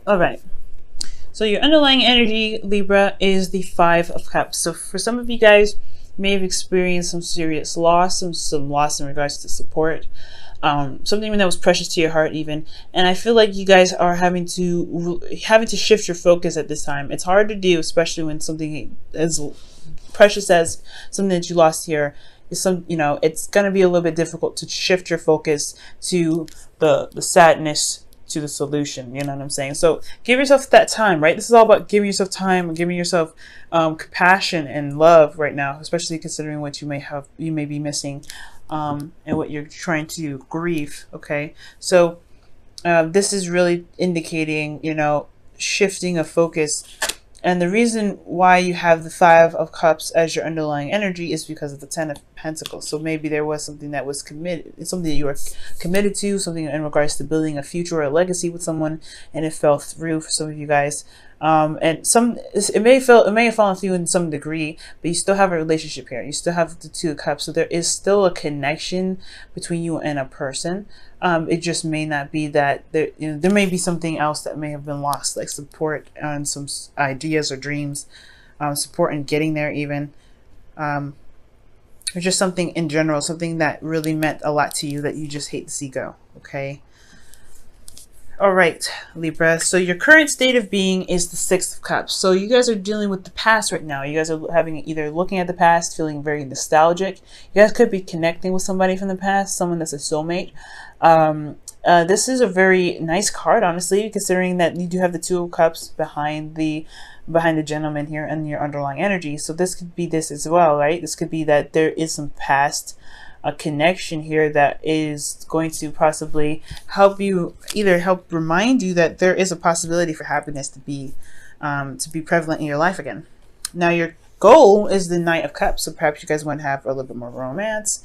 All right. So your underlying energy, Libra, is the Five of Cups. So for some of you guys, you may have experienced some serious loss, some loss in regards to support, something that was precious to your heart, even. And I feel like you guys are having to shift your focus at this time. It's hard to do, especially when something as precious as something that you lost here is it's going to be a little bit difficult to shift your focus to the sadness, to the solution. You know what I'm saying? So give yourself that time, right? This is all about giving yourself time and giving yourself compassion and love right now, especially considering what you may be missing, and what you're trying to grieve. Okay, so this is really indicating, shifting of focus. And the reason why you have the Five of Cups as your underlying energy is because of the Ten of Pentacles. So maybe there was something that was committed, something that you were committed to, something in regards to building a future or a legacy with someone, and it fell through for some of you guys. And it may have fallen through in some degree, but you still have a relationship here. You still have the Two of Cups, so there is still a connection between you and a person. It just may not be that there may be something else that may have been lost, like support on some ideas or dreams, support in getting there, even, or just something in general, something that really meant a lot to you that you just hate to see go. Okay. All right, Libra. So your current state of being is the Six of Cups. So you guys are dealing with the past right now. You guys are either looking at the past, feeling very nostalgic. You guys could be connecting with somebody from the past, someone that's a soulmate. This is a very nice card, honestly, considering that you do have the Two of Cups behind the gentleman here and your underlying energy. So this could be this as well, right? This could be that there is some past a connection here that is going to possibly help you, either help remind you that there is a possibility for happiness to be prevalent in your life again. Now your goal is the Knight of Cups, so perhaps you guys want to have a little bit more romance.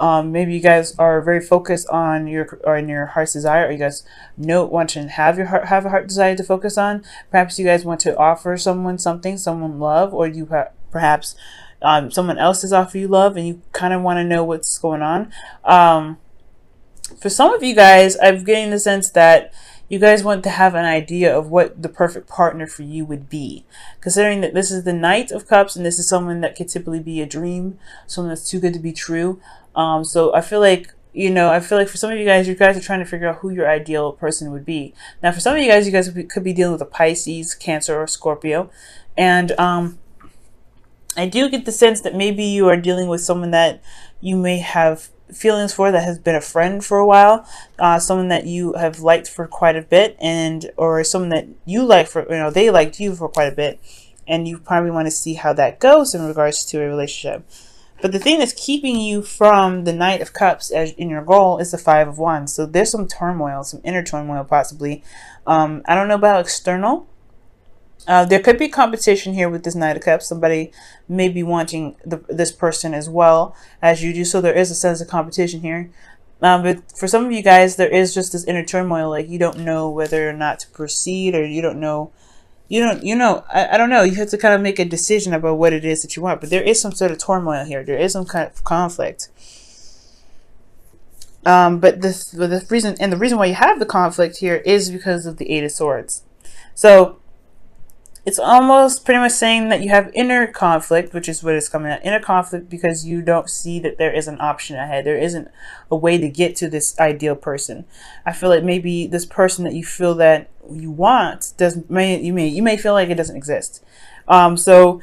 Maybe you guys are very focused on your heart's desire, or you guys want to have a heart desire to focus on. Perhaps you guys want to offer someone something, someone love, or you perhaps someone else has offered you love and you kind of want to know what's going on. For some of you guys, I'm getting the sense that you guys want to have an idea of what the perfect partner for you would be, considering that this is the Knight of Cups and this is someone that could typically be a dream, someone that's too good to be true. So I feel like, for some of you guys are trying to figure out who your ideal person would be. Now, for some of you guys could be dealing with a Pisces, Cancer, or Scorpio. And I do get the sense that maybe you are dealing with someone that you may have feelings for, that has been a friend for a while, someone that you have liked for quite a bit, or someone that you like for, they liked you for quite a bit, and you probably want to see how that goes in regards to a relationship. But the thing that's keeping you from the Knight of Cups as in your goal is the Five of Wands. So there's some turmoil, some inner turmoil possibly. I don't know about external. There could be competition here with this Knight of Cups. Somebody may be wanting this person as well as you do. So there is a sense of competition here. But for some of you guys, there is just this inner turmoil. Like you don't know whether or not to proceed, or you don't know. I don't know. You have to kind of make a decision about what it is that you want. But there is some sort of turmoil here. There is some kind of conflict. But the reason why you have the conflict here is because of the Eight of Swords. So it's almost pretty much saying that you have inner conflict, which is what it's coming at. Inner conflict because you don't see that there is an option ahead. There isn't a way to get to this ideal person. I feel like maybe this person that you feel that you want you may feel like it doesn't exist. So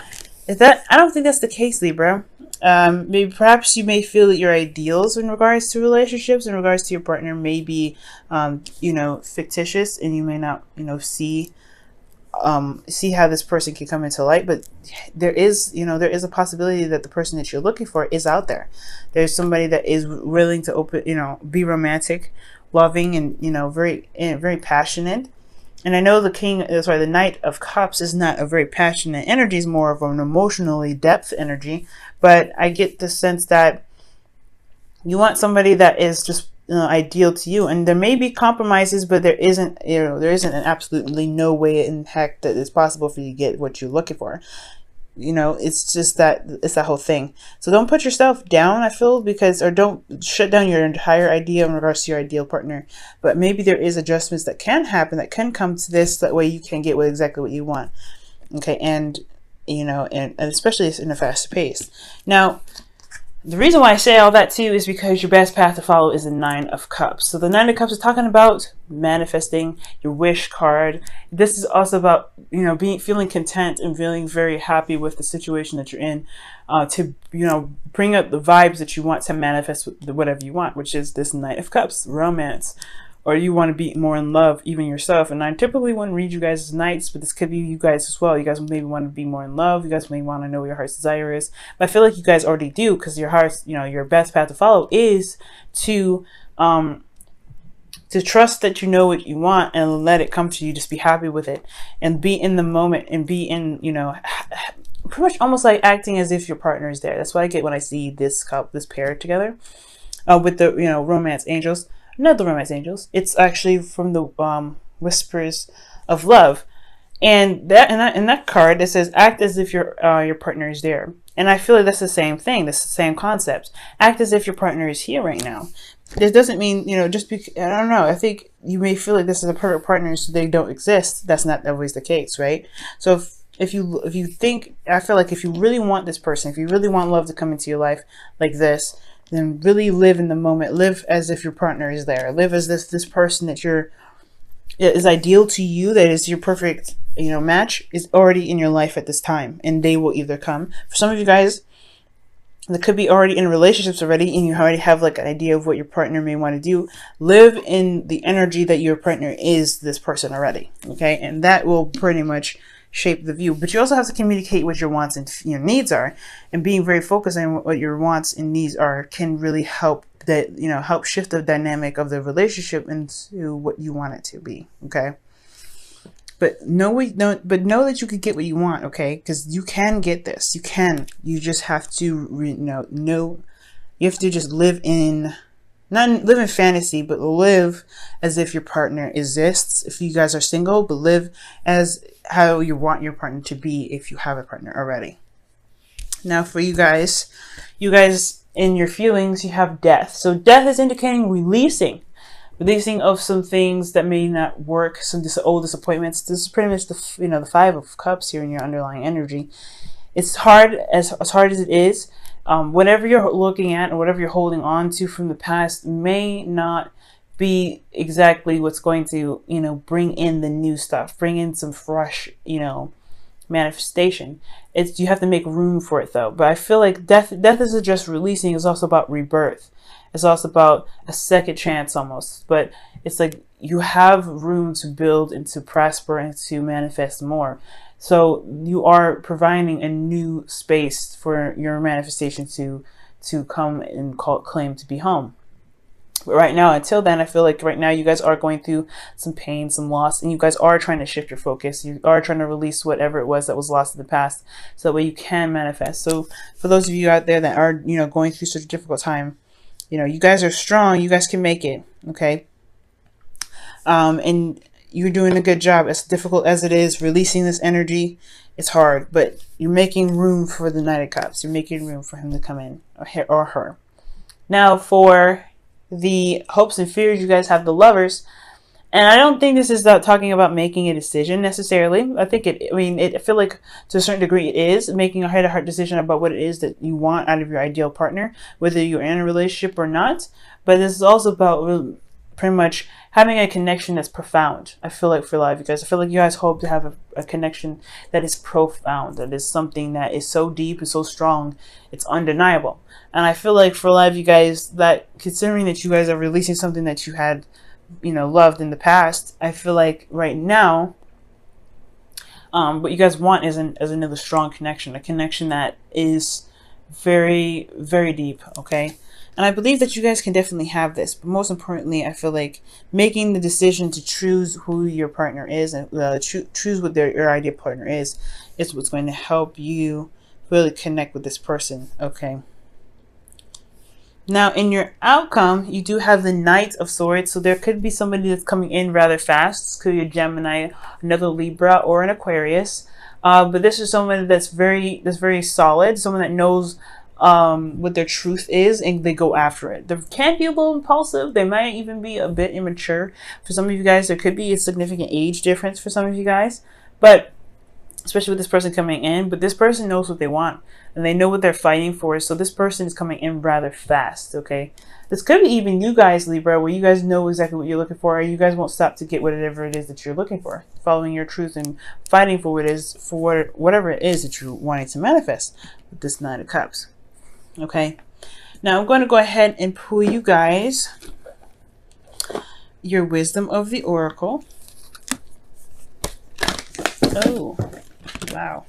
I don't think that's the case, Libra. Maybe perhaps you may feel that your ideals in regards to relationships, in regards to your partner, may be fictitious, and you may not see how this person can come into light. But there is a possibility that the person that you're looking for is out there. There's somebody that is willing to be romantic, loving, and very passionate. And I know the Knight of Cups is not a very passionate energy, is more of an emotionally depth energy. But I get the sense that you want somebody that is just ideal to you, and there may be compromises, but there isn't an absolutely no way in heck that it's possible for you to get what you're looking for. you know, it's just that, it's that whole thing. So don't put yourself down, I feel, because, or don't shut down your entire idea in regards to your ideal partner. But maybe there is adjustments that can happen, that can come to this, that way you can get exactly what you want. Okay, and you know, and especially in a fast pace. Now, the reason why I say all that too is because your best path to follow is the Nine of Cups. So the Nine of Cups is talking about manifesting, your wish card. This is also about, you know, feeling content and feeling very happy with the situation that you're in, to, you know, bring up the vibes that you want to manifest whatever you want, which is this Knight of Cups, romance. Or you want to be more in love, even yourself. And I typically wouldn't read you guys as knights, but this could be you guys as well. You guys maybe want to be more in love. You guys may want to know what your heart's desire is. But I feel like you guys already do, because your heart's, you know, your best path to follow is to trust that you know what you want and let it come to you. Just be happy with it and be in the moment and be in, you know, pretty much almost like acting as if your partner is there. That's what I get when I see this pair together with the, you know, romance angels. Not the romance angels. It's actually from the whispers of love, and that card, it says act as if your partner is there. And I feel like that's the same thing. That's the same concept. Act as if your partner is here right now. This doesn't mean, you know, just because, I don't know. I think you may feel like this is a perfect partner, so they don't exist. That's not always the case, right? So if you think, I feel like if you really want this person, if you really want love to come into your life like this, then really live in the moment. Live as if your partner is there. Live as this person that is ideal to you, that is your perfect, you know, match, is already in your life at this time, and they will either come. For some of you guys that could be already in relationships already, and you already have like an idea of what your partner may want to do, live in the energy that your partner is this person already. Okay, and that will pretty much shape the view. But you also have to communicate what your wants and your needs are, and being very focused on what your wants and needs are can really help that, you know, help shift the dynamic of the relationship into what you want it to be. Okay, but know that you could get what you want. Okay, because you can get this. You just have to know you have to just live in, not live in fantasy, but live as if your partner exists if you guys are single, but live as how you want your partner to be if you have a partner already. Now for you guys in your feelings, you have death. So death is indicating releasing of some things that may not work, some old disappointments. This is pretty much the, you know, the Five of Cups here in your underlying energy. It's hard, as hard as it is. Whatever you're looking at and whatever you're holding on to from the past may not be exactly what's going to, you know, bring in the new stuff, bring in some fresh, you know, manifestation. You have to make room for it though. But I feel like death isn't just releasing, it's also about rebirth. It's also about a second chance almost. But it's like you have room to build and to prosper and to manifest more. So you are providing a new space for your manifestation to come and claim to be home. But right now, until then, I feel like right now you guys are going through some pain, some loss, and you guys are trying to shift your focus. You are trying to release whatever it was that was lost in the past, so that way you can manifest. So for those of you out there that are, you know, going through such a difficult time, you know, you guys are strong. You guys can make it. Okay. And you're doing a good job. As difficult as it is, releasing this energy, it's hard, but you're making room for the Knight of Cups. You're making room for him to come in, or her. Now for the hopes and fears, you guys have the Lovers, and I don't think this is talking about making a decision necessarily. I think I feel like to a certain degree it is making a heart-to-heart decision about what it is that you want out of your ideal partner, whether you're in a relationship or not. But this is also about pretty much having a connection that's profound. I feel like for a lot of you guys, I feel like you guys hope to have a connection that is profound, that is something that is so deep and so strong, it's undeniable. And I feel like for a lot of you guys, that considering that you guys are releasing something that you had, you know, loved in the past, I feel like right now, what you guys want is another strong connection, a connection that is very, very deep. Okay. And I believe that you guys can definitely have this. But most importantly, I feel like making the decision to choose who your partner is and choose what your ideal partner is what's going to help you really connect with this person. Okay. Now, in your outcome, you do have the Knight of Swords. So there could be somebody that's coming in rather fast. This could be a Gemini, another Libra, or an Aquarius. But this is someone that's very solid. Someone that knows what their truth is, and they go after it. They can be a little impulsive. They might even be a bit immature. For some of you guys, there could be a significant age difference for some of you guys. But especially with this person coming in, but this person knows what they want and they know what they're fighting for. So this person is coming in rather fast. Okay, this could be even you guys, Libra, where you guys know exactly what you're looking for, or you guys won't stop to get whatever it is that you're looking for, following your truth and fighting for what it is, for whatever it is that you're wanting to manifest with this Nine of Cups. Okay, now I'm going to go ahead and pull you guys your wisdom of the oracle. Oh, wow.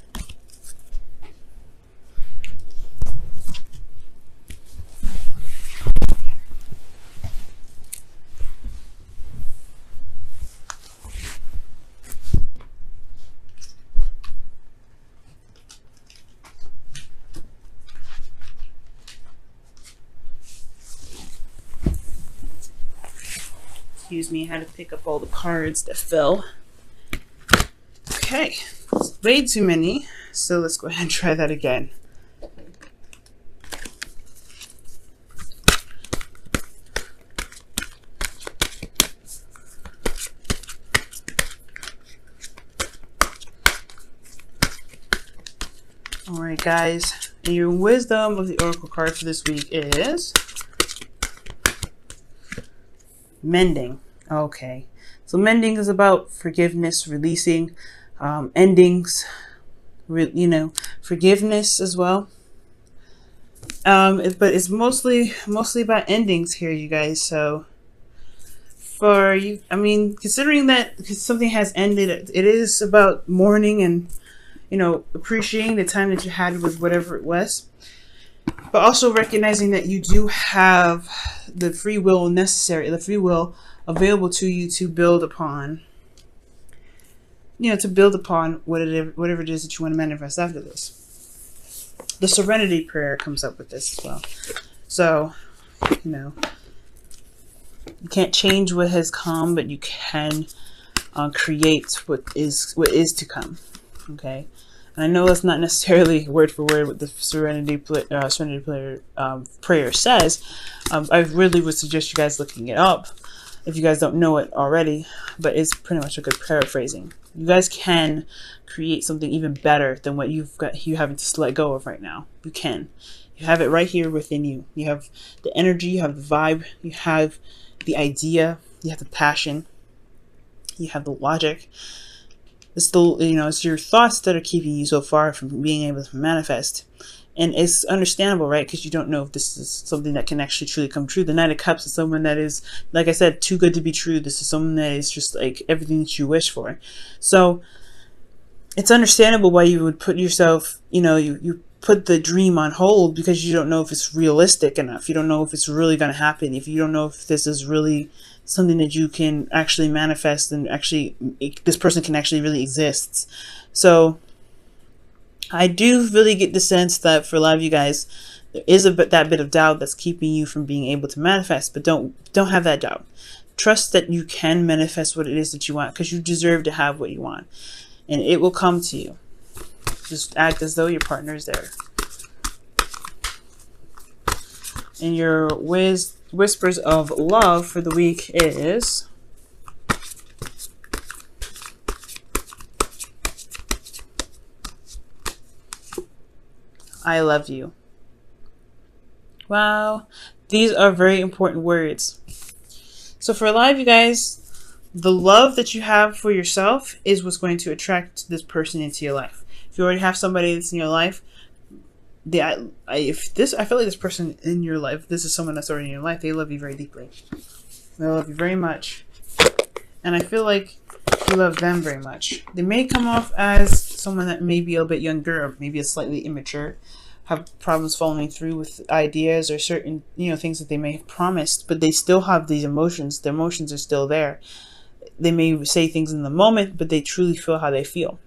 Excuse me, I had to pick up all the cards that fell. Okay, it's way too many, so let's go ahead and try that again. Alright guys, and your wisdom of the oracle card for this week is mending. Okay, so mending is about forgiveness, releasing, endings, forgiveness as well. But it's mostly about endings here, you guys. So for you, I mean, considering that something has ended, it is about mourning and, appreciating the time that you had with whatever it was, but also recognizing that you do have the free will available to you to build upon, whatever it is that you want to manifest after this. The serenity prayer comes up with this as well. So, you can't change what has come, but you can create what is to come. Okay, and I know that's not necessarily word for word what the serenity prayer says. I really would suggest you guys looking it up if you guys don't know it already, but it's pretty much a good paraphrasing. You guys can create something even better than what you having to let go of right now. You can. You have it right here within you. You have the energy, you have the vibe, you have the idea, you have the passion, you have the logic. It's it's your thoughts that are keeping you so far from being able to manifest. And it's understandable, right? Because you don't know if this is something that can actually truly come true. The Knight of Cups is someone that is, like I said, too good to be true. This is someone that is just like everything that you wish for. So it's understandable why you would put yourself, you put the dream on hold, because you don't know if it's realistic enough. You don't know if it's really going to happen. If you don't know if this is really something that you can actually manifest and actually, this person can actually really exist. So I do really get the sense that for a lot of you guys, there is that bit of doubt that's keeping you from being able to manifest, but don't have that doubt. Trust that you can manifest what it is that you want, because you deserve to have what you want, and it will come to you. Just act as though your partner is there. And your whispers of love for the week is I love you. Wow, these are very important words. So for a lot of you guys, the love that you have for yourself is what's going to attract this person into your life. If you already have somebody that's in your life, I feel like this person in your life, this is someone that's already in your life, they love you very deeply. They love you very much. And I feel like you love them very much. They may come off as someone that may be a bit younger, or maybe a slightly immature, have problems following through with ideas or certain, things that they may have promised, but they still have these emotions. Their emotions are still there. They may say things in the moment, but they truly feel how they feel.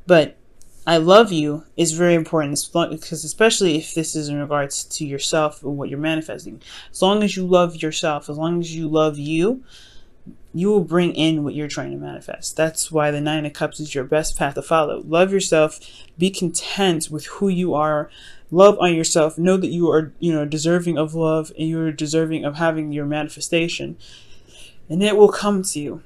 But I love you is very important, because especially if this is in regards to yourself and what you're manifesting. As long as you love yourself, as long as you love you, you will bring in what you're trying to manifest. That's why the Nine of Cups is your best path to follow. Love yourself. Be content with who you are. Love on yourself. Know that you are, deserving of love, and you're deserving of having your manifestation, and it will come to you.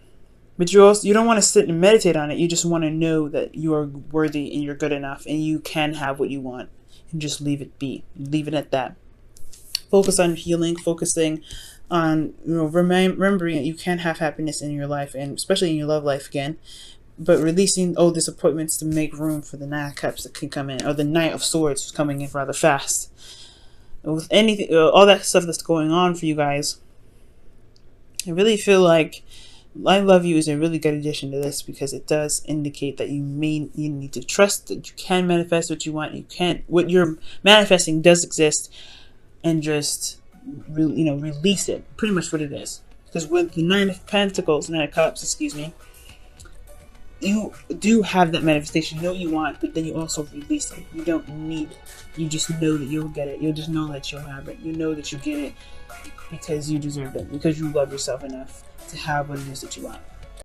But you don't want to sit and meditate on it. You just want to know that you are worthy and you're good enough and you can have what you want, and just leave it be. Leave it at that. Focus on healing, focusing on remembering that you can have happiness in your life, and especially in your love life again. But releasing old disappointments to make room for the Nine of Cups that can come in, or the Knight of Swords coming in rather fast. With anything, all that stuff that's going on for you guys, I really feel like I love you is a really good addition to this, because it does indicate that you need to trust that you can manifest what you want. What you're manifesting does exist, and just release it. Pretty much what it is. Because with the Nine of Cups, excuse me, you do have that manifestation. You know what you want, but then you also release it. You don't need it. You just know that you'll get it. You'll just know that you'll have it. You know that you get it because you deserve it, because you love yourself enough to have what it is that you want.